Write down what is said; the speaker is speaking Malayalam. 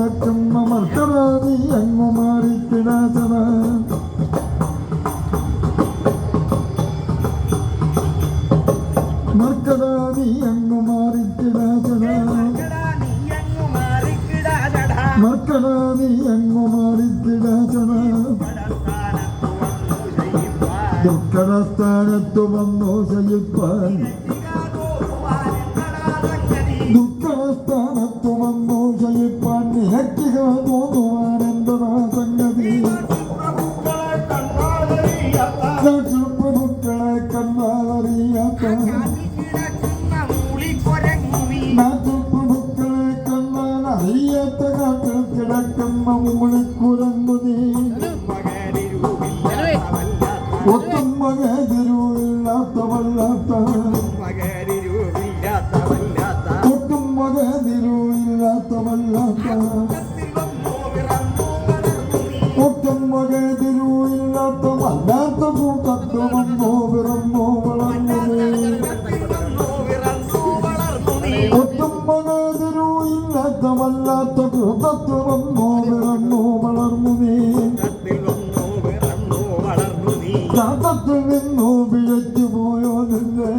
കിടക്കുന്ന മർക്കടാതി അങ്ങു മാറിക്കിടാസന മർക്കടാതി അങ്ങു മാറിക്കിടാസന മർക്കടാതി അങ്ങു മാറിക്കിടാസന ദുഃഖസ്ഥാനത്തു വന്നു ശയിപ്പാൻ ദുഃഖസ്ഥാനത്തു വന്നു ശയിപ്പാൻ നിരക്കുക തോന്നുവാനെന്തതാ സംഗതി നാട്ടുപ്രഭുക്കളെ കണ്ടാലറിയാത്ത നാട്ടുപ്രഭുക്കളെ കണ്ടാലറിയാത്ത കാട്ടിൽ കിടക്കുന്ന മൂളിക്കുരങ്ങു നീ ഒട്ടും മകതിരുവില്ലാത്തവല്ലാത്ത ഒട്ടും മകതിരുവില്ലാത്തവല്ലാത്ത ഒട്ടും മകതിരുവില്ലാത്തവല്ലാത്ത കൂട്ടത്ത് വന്നോ പിറന്നോ വളർന്നു ഒട്ടും മകതിരുവില്ലാത്തവല്ലാത്ത കൂട്ടത്ത് വന്നോ പിറന്നോ വളർന്നു നീ കാട്ടത്തിൽ നിന്നു പിഴച്ചു പോയോ നിന്നെ